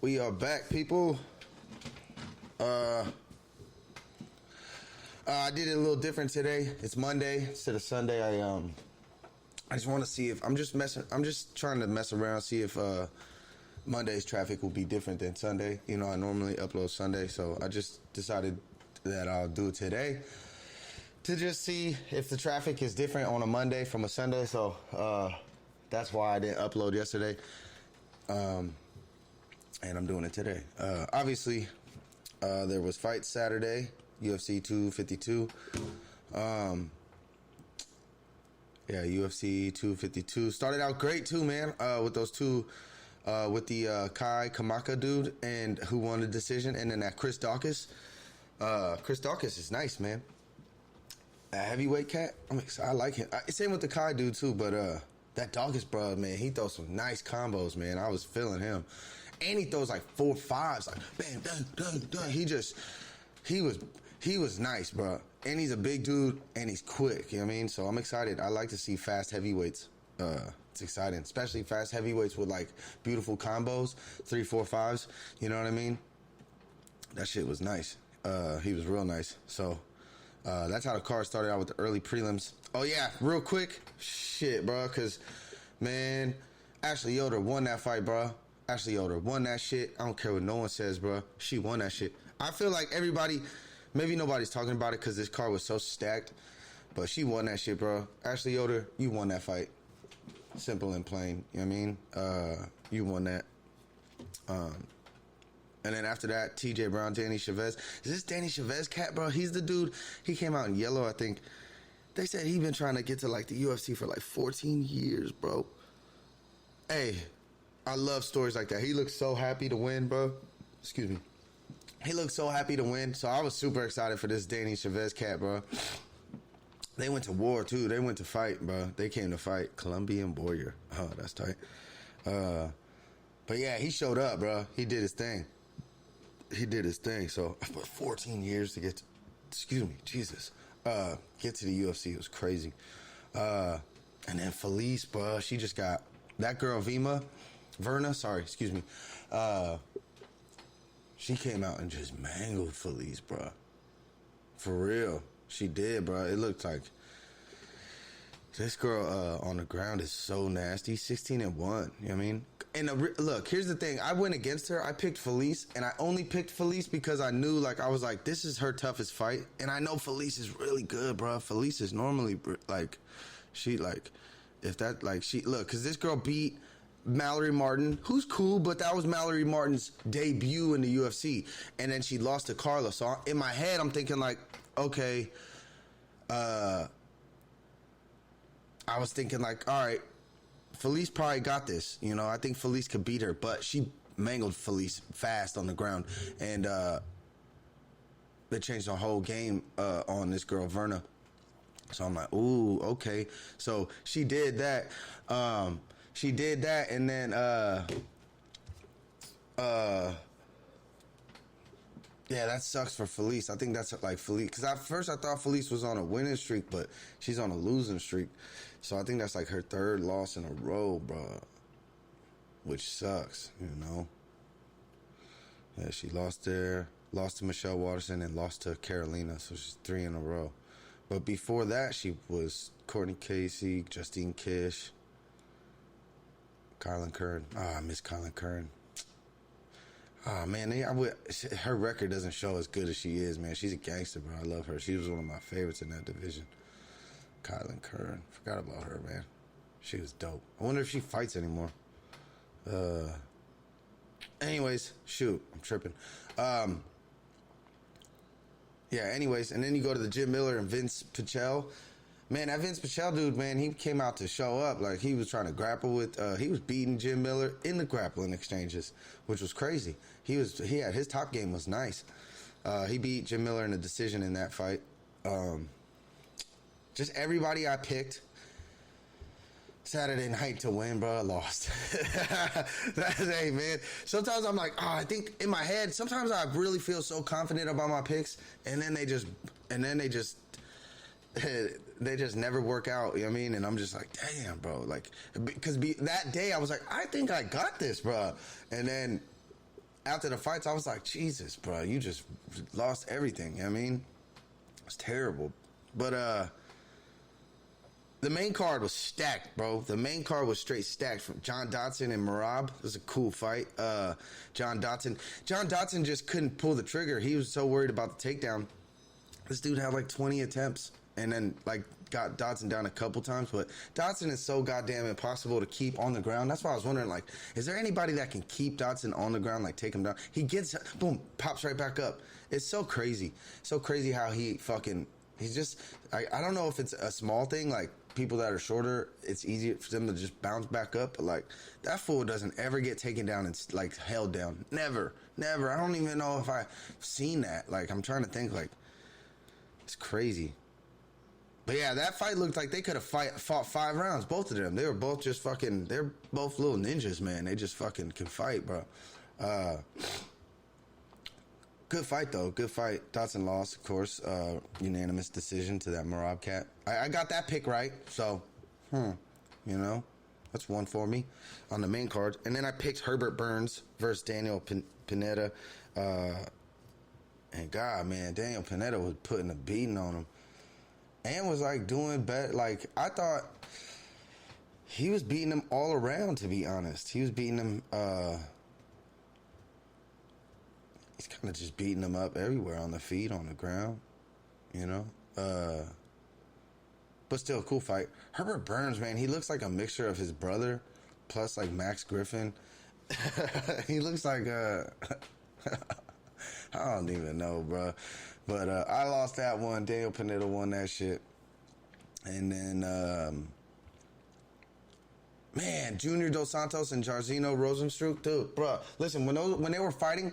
We are back, people. I did it a little different today. It's Monday instead of Sunday. I just want to see if I'm just trying to mess around, see if Monday's traffic will be different than Sunday. You know, I normally upload Sunday, so I just decided that I'll do it today to just see if the traffic is different on a Monday from a Sunday. So that's why I didn't upload yesterday. And I'm doing it today. Obviously, there was fights Saturday, UFC 252. UFC 252 started out great too, man. With those two, with the Kai Kamaka dude, and who won the decision, and then that Chris Daukaus. Chris Daukaus is nice, man. A heavyweight cat. I like him. Same with the Kai dude too, but that Daukaus bro, man, he throws some nice combos, man. I was feeling him. And he throws like 4-5s, like bam, dun, dun, dun. He was nice, bro. And he's a big dude, and he's quick. You know what I mean? So I'm excited. I like to see fast heavyweights. It's exciting, especially fast heavyweights with like beautiful combos, 3-4-5s. You know what I mean? That shit was nice. He was real nice. So that's how the card started out with the early prelims. Oh yeah, real quick, shit, bro. Cause man, Ashley Yoder won that fight, bro. Ashley Yoder won that shit. I don't care what no one says, bro. She won that shit. I feel like everybody, maybe nobody's talking about it because this card was so stacked, but she won that shit, bro. Ashley Yoder, you won that fight. Simple and plain. You know what I mean? You won that. And then after that, TJ Brown, Danny Chavez. Is this Danny Chavez cat, bro? He's the dude. He came out in yellow, I think. They said he been trying to get to like the UFC for like 14 years, bro. Hey, I love stories like that. He looks so happy to win, bro. Excuse me. He looked so happy to win. So I was super excited for this Danny Chavez cat, bro. They went to war, too. They went to fight, bro. They came to fight. Colombian warrior. Oh, that's tight. But yeah, he showed up, bro. He did his thing. So, for 14 years to get to, excuse me, Jesus. Get to the UFC. It was crazy. And then Felice, bro. She just got, that girl, Verna, excuse me. She came out and just mangled Felice, bro. For real. She did, bro. It looked like this girl on the ground is so nasty. 16-1. You know what I mean? And look, here's the thing. I went against her. I picked Felice, and I only picked Felice because I knew, like, I was like, this is her toughest fight. And I know Felice is really good, bro. Felice is normally, like, she, like, if that, like, she, look, because this girl beat Mallory Martin, who's cool, but that was Mallory Martin's debut in the UFC. And then she lost to Carla. So in my head, I'm thinking, like, okay, I was thinking, like, all right, Felice probably got this. You know, I think Felice could beat her, but she mangled Felice fast on the ground. And they changed the whole game on this girl, Verna. So I'm like, ooh, okay. So she did that. And then yeah, that sucks for Felice. I think that's like Felice, because at first I thought Felice was on a winning streak, but she's on a losing streak. So I think that's like her third loss in a row, bro, which sucks, you know. Yeah, she lost there, lost to Michelle Waterson, and lost to Carolina, so she's 3 in a row. But before that, she was Courtney Casey, Justine Kish, Kylan Curran. I miss Kylan Curran. Man, her record doesn't show as good as she is, man. She's a gangster, bro. I love her. She was one of my favorites in that division. Kylan Curran. Forgot about her, man. She was dope. I wonder if she fights anymore. Anyways, shoot. I'm tripping. Yeah, anyways. And then you go to the Jim Miller and Vince Patchell. Man, that Vince Patchell dude, man, he came out to show up. Like, he was trying to grapple with, he was beating Jim Miller in the grappling exchanges, which was crazy. His top game was nice. He beat Jim Miller in a decision in that fight. Just everybody I picked Saturday night to win, bro, I lost. Hey, man. Sometimes I'm like, I think in my head, sometimes I really feel so confident about my picks, and then they just never work out, you know what I mean? And I'm just like, damn, bro. Like, because that day I was like, I think I got this, bro. And then after the fights, I was like, Jesus, bro, you just lost everything. You know what I mean? It's terrible. But the main card was stacked, bro. The main card was straight stacked from John Dodson and Merab. It was a cool fight. John Dodson just couldn't pull the trigger. He was so worried about the takedown. This dude had like 20 attempts and then like got Dodson down a couple times. But Dodson is so goddamn impossible to keep on the ground. That's why I was wondering, like, is there anybody that can keep Dodson on the ground, like take him down? He gets, boom, pops right back up. It's so crazy. So crazy how he's just, I don't know if it's a small thing, like, people that are shorter, it's easier for them to just bounce back up. But like, that fool doesn't ever get taken down and like held down. Never. I don't even know if I've seen that. Like, I'm trying to think, like, it's crazy. But yeah, that fight looked like they could have fought 5 rounds, both of them. They were both just fucking, they're both little ninjas, man. They just fucking can fight, bro. Good fight, though. Good fight. Dodson lost, of course. Unanimous decision to that Merab cat. I got that pick right, so, you know, that's one for me on the main card. And then I picked Herbert Burns versus Daniel Pineda. And God, man, Daniel Pineda was putting a beating on him. And was, like, doing better. Like, I thought he was beating him all around, to be honest. He was beating him, he's kind of just beating him up everywhere, on the feet, on the ground, you know? But still, a cool fight. Herbert Burns, man, he looks like a mixture of his brother plus, like, Max Griffin. He looks like, I don't even know, bro. But I lost that one. Daniel Pineda won that shit. And then, man, Junior Dos Santos and Jairzinho Rozenstruik, dude, bro. Listen, when they were fighting,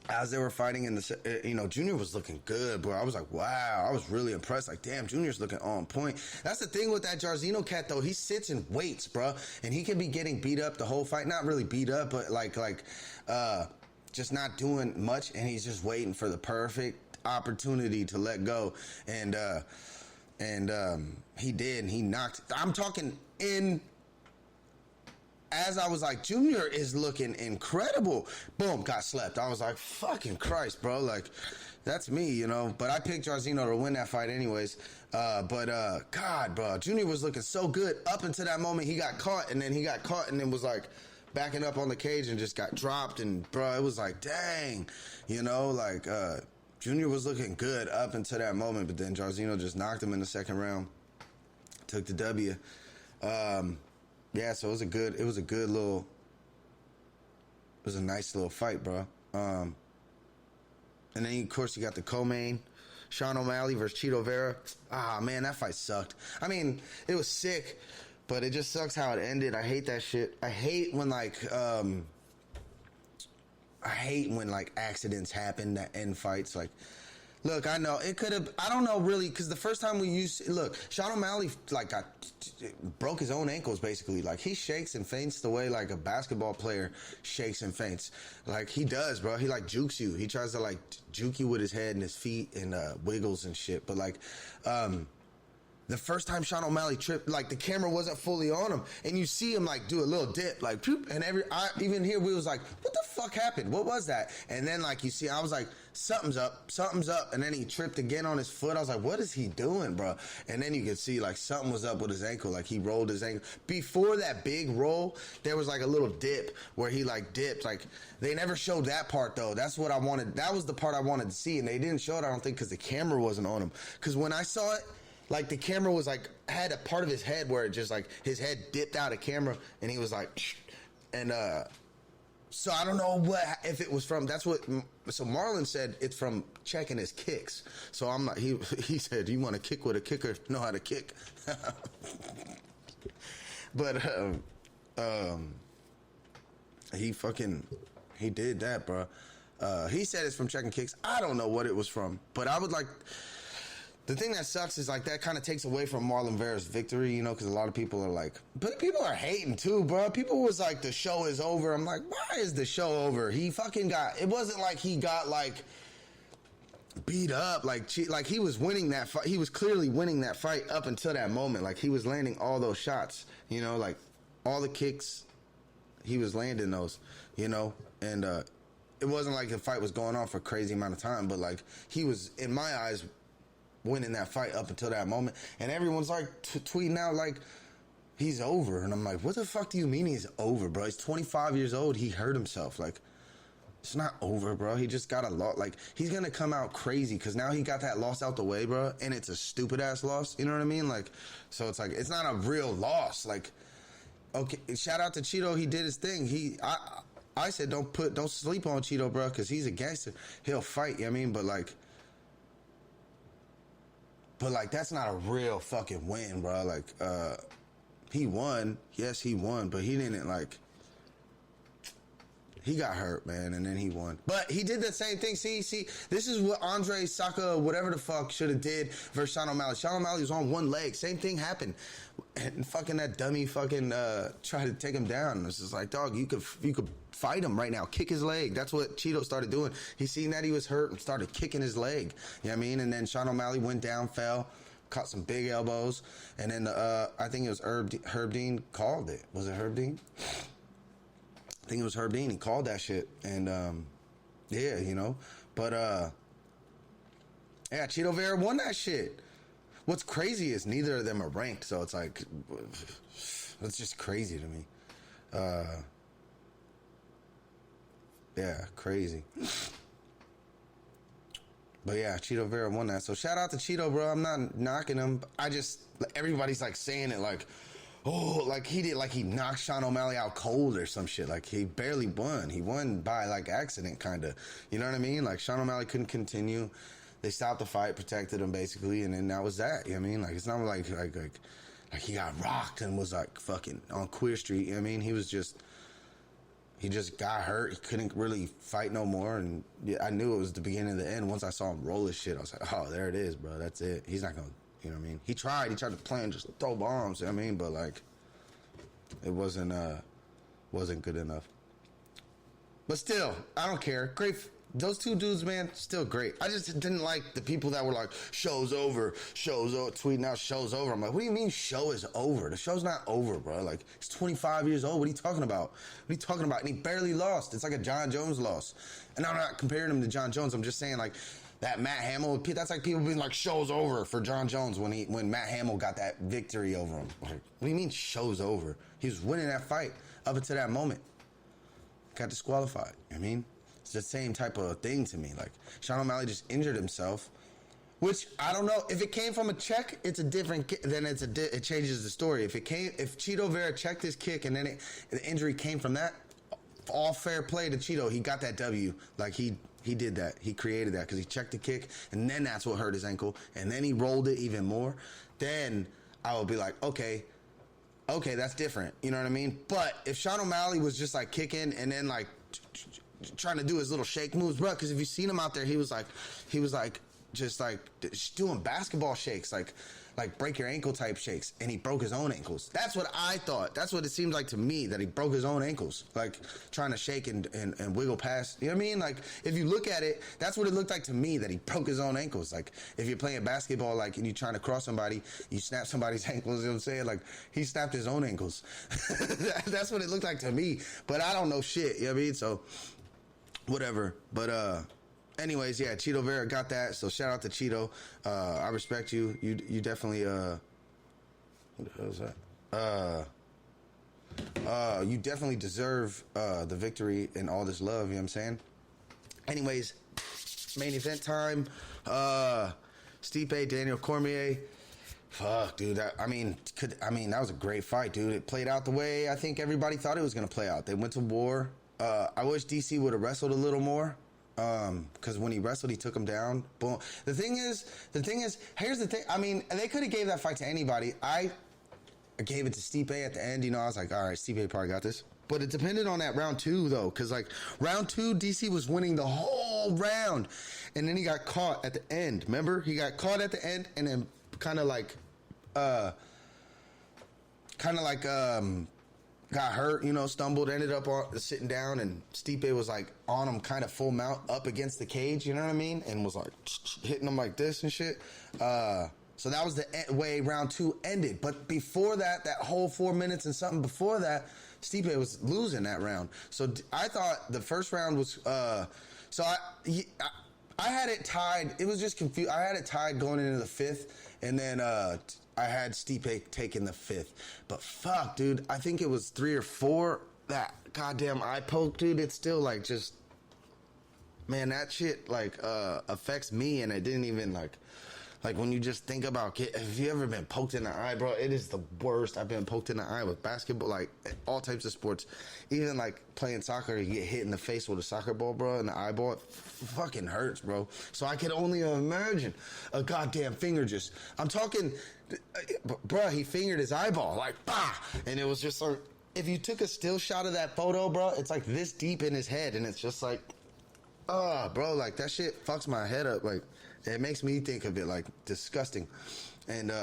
as they were fighting in the, you know, Junior was looking good, bro. I was like, wow. I was really impressed. Like, damn, Junior's looking on point. That's the thing with that Jairzinho cat, though. He sits and waits, bro. And he can be getting beat up the whole fight. Not really beat up, but just not doing much. And he's just waiting for the perfect opportunity to let go. And he did. And he knocked. I'm talking in... As I was like, Junior is looking incredible. Boom, got slept. I was like, fucking Christ, bro. Like, that's me, you know. But I picked Jairzinho to win that fight anyways. God, bro. Junior was looking so good up until that moment he got caught. And then he got caught and then was like backing up on the cage and just got dropped. And, bro, it was like, dang. You know, like, Junior was looking good up until that moment. But then Jairzinho just knocked him in the second round. Took the W. Yeah, so it was a nice little fight, bro. And then, of course, you got the co-main, Sean O'Malley versus Chito Vera. Ah, man, that fight sucked. I mean, it was sick, but it just sucks how it ended. I hate that shit. I hate when, accidents happen that end fights, like... Look, I know it could have. I don't know really, because the first time we used, look, Sean O'Malley broke his own ankles basically. Like, he shakes and feints the way like a basketball player shakes and feints. Like, he does, bro. He like jukes you. He tries to like juke you with his head and his feet and wiggles and shit. But like, the first time Sean O'Malley tripped, like, the camera wasn't fully on him, and you see him like do a little dip, like, and even here we was like, what the fuck happened? What was that? And then like you see, I was like, something's up, and then he tripped again on his foot. I was like, what is he doing, bro? And then you could see like something was up with his ankle, like he rolled his ankle. Before that big roll, there was like a little dip where he like dipped. Like, they never showed that part though. That's what I wanted. That was the part I wanted to see, and they didn't show it, I don't think, because the camera wasn't on him. Because when I saw it, like, the camera was like, had a part of his head where it just like his head dipped out of camera, and he was like, and so I don't know if it was from, so Marlon said it's from checking his kicks. So I'm like, he said, you want to kick with a kicker, know how to kick. But he did that, bro. He said it's from checking kicks. I don't know what it was from, but I would like. The thing that sucks is, like, that kind of takes away from Marlon Vera's victory, you know, because a lot of people are like, but people are hating too, bro. People was like, the show is over. I'm like, why is the show over? He fucking it wasn't like he got, like, beat up. Like he was winning that fight. He was clearly winning that fight up until that moment. Like, he was landing all those shots, you know, like, all the kicks, he was landing those, you know, and it wasn't like the fight was going on for a crazy amount of time, but like he was, in my eyes, winning that fight up until that moment. And everyone's like tweeting out like he's over, and I'm like, what the fuck do you mean he's over, bro? He's 25 years old. He hurt himself. Like, it's not over, bro. He just got a loss. Like, he's gonna come out crazy because now he got that loss out the way, bro, and it's a stupid ass loss. You know what I mean? Like, so it's like it's not a real loss. Like, okay, shout out to Chito. He did his thing. I said don't sleep on Chito, bro, because he's a gangster. He'll fight. You know what I mean? But like that's not a real fucking win, bro. Like, he won. Yes, he won, but he didn't like. He got hurt, man, and then he won. But he did the same thing. See, this is what Andre Saka, whatever the fuck, should have did versus Sean O'Malley. Sean O'Malley was on one leg. Same thing happened. And fucking that dummy fucking tried to take him down. It's just like, dog, you could fight him right now. Kick his leg. That's what Chito started doing. He seen that he was hurt and started kicking his leg. You know what I mean? And then Sean O'Malley went down, fell, caught some big elbows. And then I think it was Herb Dean called it. Was it Herb Dean? I think it was Herb Dean. He called that shit. And, yeah, you know. But, yeah, Chito Vera won that shit. What's crazy is neither of them are ranked. So it's like, it's just crazy to me. Yeah, crazy. But, yeah, Chito Vera won that. So shout out to Chito, bro. I'm not knocking him. Everybody's like saying it like, oh, like he knocked Sean O'Malley out cold or some shit. Like he barely won. He won by like accident, kind of. You know what I mean? Like Sean O'Malley couldn't continue. They stopped the fight, protected him basically, and then that was that. You know what I mean? Like it's not like he got rocked and was like fucking on Queer Street. You know what I mean? He just got hurt. He couldn't really fight no more. And yeah, I knew it was the beginning of the end. Once I saw him roll his shit, I was like, oh, there it is, bro. That's it. He's not gonna. You know what I mean? He tried to play and just throw bombs, you know what I mean? But, like, it wasn't good enough. But still, I don't care. Great. Those two dudes, man, still great. I just didn't like the people that were like, show's over, tweeting out show's over. I'm like, what do you mean show is over? The show's not over, bro. Like, he's 25 years old. What are you talking about? What are you talking about? And he barely lost. It's like a John Jones loss. And I'm not comparing him to John Jones. I'm just saying, like, that Matt Hamill, that's like people being like, show's over for John Jones when Matt Hamill got that victory over him. Like, what do you mean show's over? He was winning that fight up until that moment. Got disqualified. You know what I mean? It's the same type of thing to me. Like, Sean O'Malley just injured himself, which I don't know. If it came from a check, it's a different, then it changes the story. If Chito Vera checked his kick and then the injury came from that, all fair play to Chito. He got that W. Like, he did that. He created that because he checked the kick, and then that's what hurt his ankle, and then he rolled it even more. Then I would be like, okay, that's different. You know what I mean? But if Sean O'Malley was just like kicking and then like trying to do his little shake moves, bro, because if you seen him out there, he was just doing basketball shakes, like break your ankle type shakes, and he broke his own ankles. That's what I thought. That's what it seemed like to me, that he broke his own ankles, like trying to shake and wiggle past. You know what I mean? Like, if you look at it, that's what it looked like to me, that he broke his own ankles. Like, if you're playing basketball, like, and you're trying to cross somebody, you snap somebody's ankles, you know what I'm saying? Like, he snapped his own ankles. That's what it looked like to me. But I don't know shit, you know what I mean? So, whatever. But, anyways, yeah, Chito Vera got that, so shout out to Chito. I respect you. You definitely, what the hell is that? You definitely deserve the victory and all this love, you know what I'm saying? Anyways, main event time. Stipe, Daniel Cormier. Fuck, dude. That was a great fight, dude. It played out the way I think everybody thought it was going to play out. They went to war. I wish DC would have wrestled a little more. Because when he wrestled, he took him down. Boom. The thing is, here's the thing. I mean, they could have gave that fight to anybody. I gave it to Stipe at the end. You know, I was like, all right, Stipe probably got this. But it depended on that round 2, though. Because, like, round 2, DC was winning the whole round. And then he got caught at the end. Remember? He got caught at the end and then kind of like, got hurt, you know, stumbled, ended up sitting down, and Stipe was like on him kind of full mount up against the cage, you know what I mean? And was like hitting him like this and shit. So that was the way round 2 ended. But before that whole 4 minutes and something before that, Stipe was losing that round. So I thought the first round was so I had it tied. It was just confused. I had it tied going into the fifth, and then I had Stipe taking the fifth. But fuck, dude, I think it was 3 or 4. That goddamn eye poke, dude. It's still like just, man, that shit like affects me, and it didn't even like when you just think about it. Have you ever been poked in the eye, bro? It is the worst. I've been poked in the eye with basketball, like all types of sports. Even like playing soccer, you get hit in the face with a soccer ball, bro, and the eyeball, it fucking hurts, bro. So I can only imagine a goddamn finger just, I'm talking, bro, he fingered his eyeball, like, bah! And it was just like, if you took a still shot of that photo, bro, it's like this deep in his head, and it's just like, bro, like that shit fucks my head up. Like, it makes me think of it like disgusting. And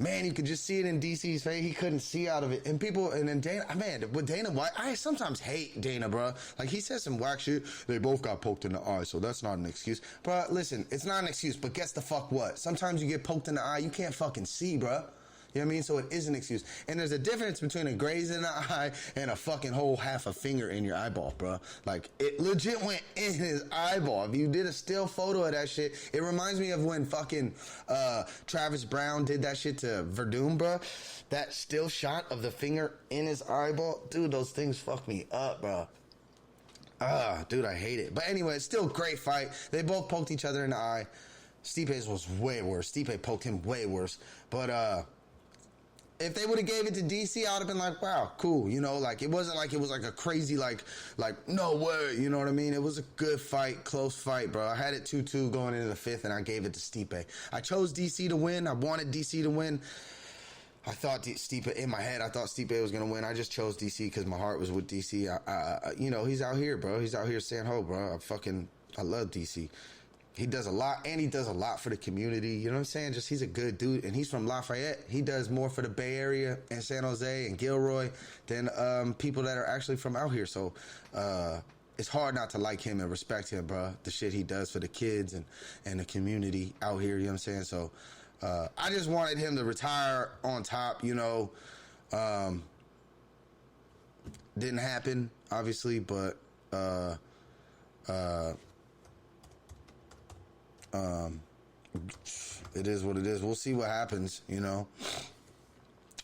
man, you could just see it in DC's face. He couldn't see out of it. And people, and then Dana, man, with Dana White, I sometimes hate Dana, bro. Like, he says some whack shit. They both got poked in the eye, so that's not an excuse. Bro, listen, it's not an excuse, but guess the fuck what? Sometimes you get poked in the eye, you can't fucking see, bro. You know what I mean? So it is an excuse. And there's a difference between a graze in the eye and a fucking whole half a finger in your eyeball, bro. Like, it legit went in his eyeball. If you did a still photo of that shit, it reminds me of when fucking Travis Brown did that shit to Verdum, bro. That still shot of the finger in his eyeball. Dude, those things fuck me up, bro. Dude, I hate it. But anyway, it's still a great fight. They both poked each other in the eye. Stipe's was way worse. Stipe poked him way worse. But, if they would have gave it to DC, I would have been like, wow, cool. You know, like, it wasn't like it was like a crazy, like, no way. You know what I mean? It was a good fight, close fight, bro. I had it 2-2 going into the fifth, and I gave it to Stipe. I chose DC to win. I wanted DC to win. I thought Stipe, in my head, I thought Stipe was going to win. I just chose DC because my heart was with DC. You know, he's out here, bro. He's out here San Ho, bro. I love DC. He does a lot, and he does a lot for the community. You know what I'm saying? Just, he's a good dude, and he's from Lafayette. He does more for the Bay Area and San Jose and Gilroy than people that are actually from out here. So it's hard not to like him and respect him, bro. The shit he does for the kids and the community out here. You know what I'm saying? So I just wanted him to retire on top. You know, didn't happen, obviously, but it is what it is. We'll see what happens, you know.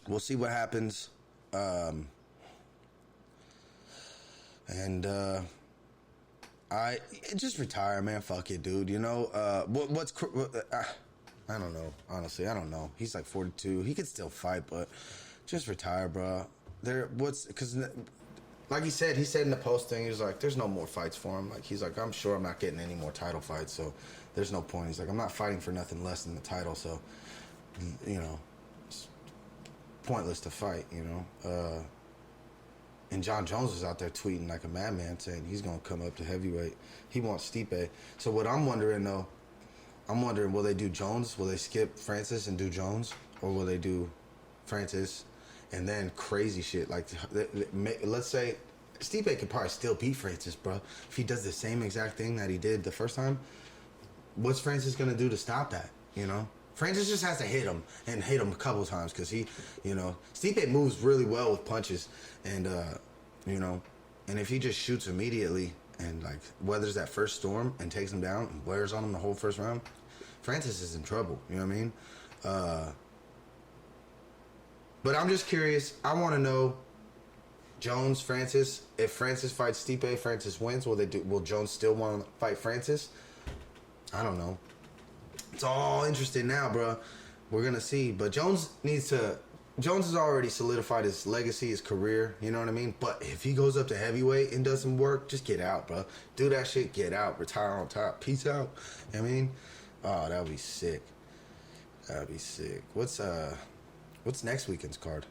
We'll see what happens. Just retire, man. Fuck it, dude. You know, I don't know. Honestly, I don't know. He's like 42. He could still fight, but just retire, bro. Because like he said in the post thing, he was like, there's no more fights for him. Like, he's like, I'm sure I'm not getting any more title fights, so there's no point. He's like, I'm not fighting for nothing less than the title, so, you know, it's pointless to fight, you know. And John Jones was out there tweeting like a madman saying he's going to come up to heavyweight. He wants Stipe. So what I'm wondering, though, will they do Jones? Will they skip Francis and do Jones? Or will they do Francis and then crazy shit? Like, let's say Stipe could probably still beat Francis, bro. If he does the same exact thing that he did the first time, what's Francis going to do to stop that, you know? Francis just has to hit him a couple times because he, you know, Stipe moves really well with punches and, you know, and if he just shoots immediately and, like, weathers that first storm and takes him down and wears on him the whole first round, Francis is in trouble, you know what I mean? But I'm just curious. I want to know, Jones, Francis, if Francis fights Stipe, Francis wins, will Jones still want to fight Francis? I don't know. It's all interesting now, bro. We're going to see. But Jones has already solidified his legacy, his career. You know what I mean? But if he goes up to heavyweight and does some work, just get out, bro. Do that shit, get out. Retire on top. Peace out. You know what I mean? Oh, that would be sick. That would be sick. What's next weekend's card?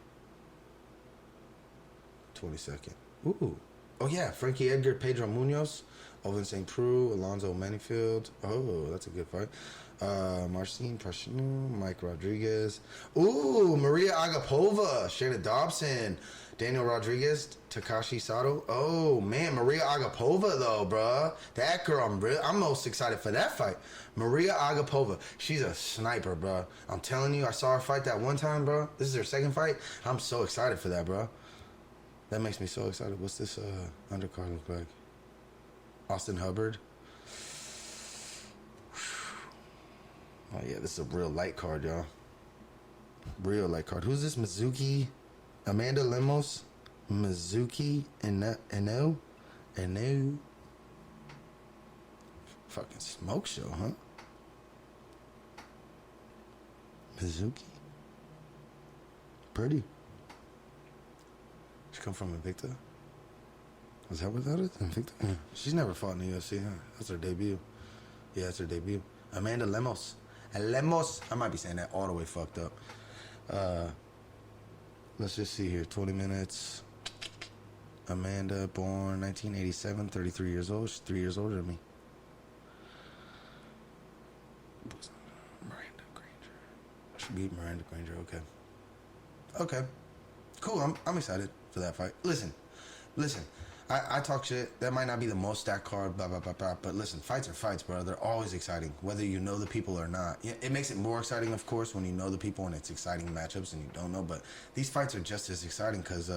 22nd. Ooh. Oh, yeah. Frankie Edgar, Pedro Munoz. Owen St. Preux, Alonzo Manifield. Oh, that's a good fight. Marcin Prashinu, Mike Rodriguez. Ooh, Maria Agapova, Shayna Dobson, Daniel Rodriguez, Takashi Sato. Oh, man, Maria Agapova, though, bruh. That girl, I'm most excited for that fight. Maria Agapova, she's a sniper, bruh. I'm telling you, I saw her fight that one time, bruh. This is her second fight. I'm so excited for that, bruh. That makes me so excited. What's this undercard look like? Austin Herbert. Oh yeah, this is a real light card, y'all. Real light card. Who's this? Mizuki? Amanda Lemos? Mizuki? Eno? Fucking smoke show, huh? Mizuki? Pretty. She come from Invicta? Is that what that is? Invicta? Yeah. She's never fought in the UFC, huh? That's her debut. Yeah, that's her debut. Amanda Lemos. Lemos. I might be saying that all the way fucked up. Let's just see here. 20 minutes. Amanda, born 1987, 33 years old. She's 3 years older than me. Miranda Granger. She beat Miranda Granger. Okay. Okay. Cool. I'm excited for that fight. Listen. I talk shit. That might not be the most stacked card, blah, blah, blah, blah. But listen, fights are fights, bro. They're always exciting, whether you know the people or not. It makes it more exciting, of course, when you know the people and it's exciting matchups and you don't know. But these fights are just as exciting because,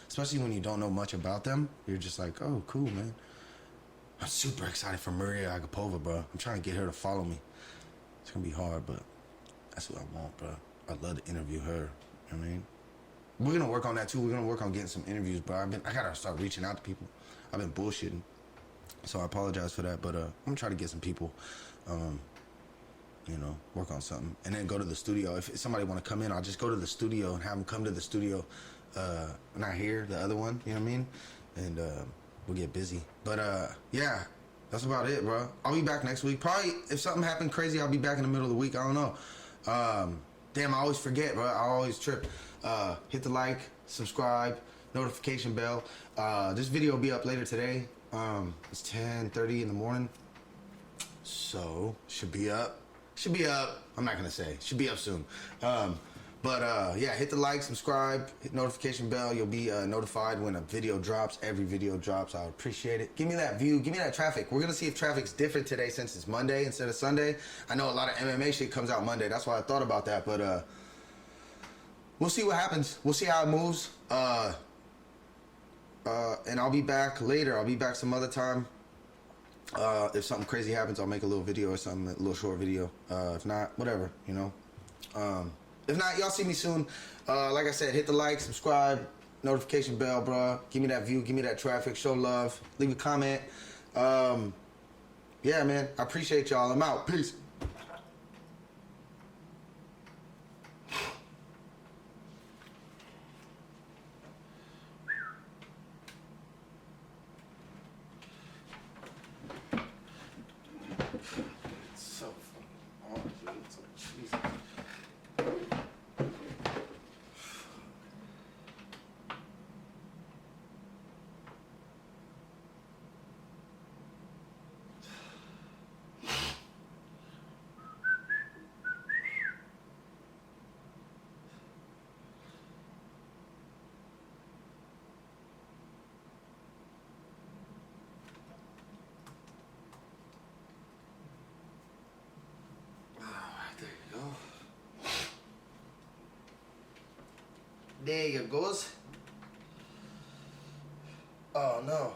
especially when you don't know much about them, you're just like, oh, cool, man. I'm super excited for Maria Agapova, bro. I'm trying to get her to follow me. It's going to be hard, but that's what I want, bro. I'd love to interview her. You know what I mean? We're going to work on that, too. We're going to work on getting some interviews, bro. I got to start reaching out to people. I've been bullshitting. So I apologize for that, but I'm going to try to get some people, work on something. And then go to the studio. If somebody want to come in, I'll just go to the studio and have them come to the studio. Not here, the other one, you know what I mean? And we'll get busy. But, yeah, that's about it, bro. I'll be back next week. Probably, if something happened crazy, I'll be back in the middle of the week. I don't know. Damn, I always forget, bro. I always trip. Hit the like, subscribe, notification bell. This video will be up later today. It's 10:30 in the morning. So, should be up. I'm not going to say. Should be up soon. Yeah, hit the like, subscribe, hit notification bell. You'll be notified when a video drops. Every video drops. I would appreciate it. Give me that view. Give me that traffic. We're going to see if traffic's different today since it's Monday instead of Sunday. I know a lot of MMA shit comes out Monday. That's why I thought about that. But we'll see what happens. We'll see how it moves. And I'll be back later. I'll be back some other time. If something crazy happens, I'll make a little video or something, a little short video. If not, whatever, you know. If not, y'all see me soon. Like I said, hit the like, subscribe, notification bell, bro. Give me that view, give me that traffic, show love, leave a comment. Yeah, man, I appreciate y'all. I'm out. Peace. There you goes. Oh no.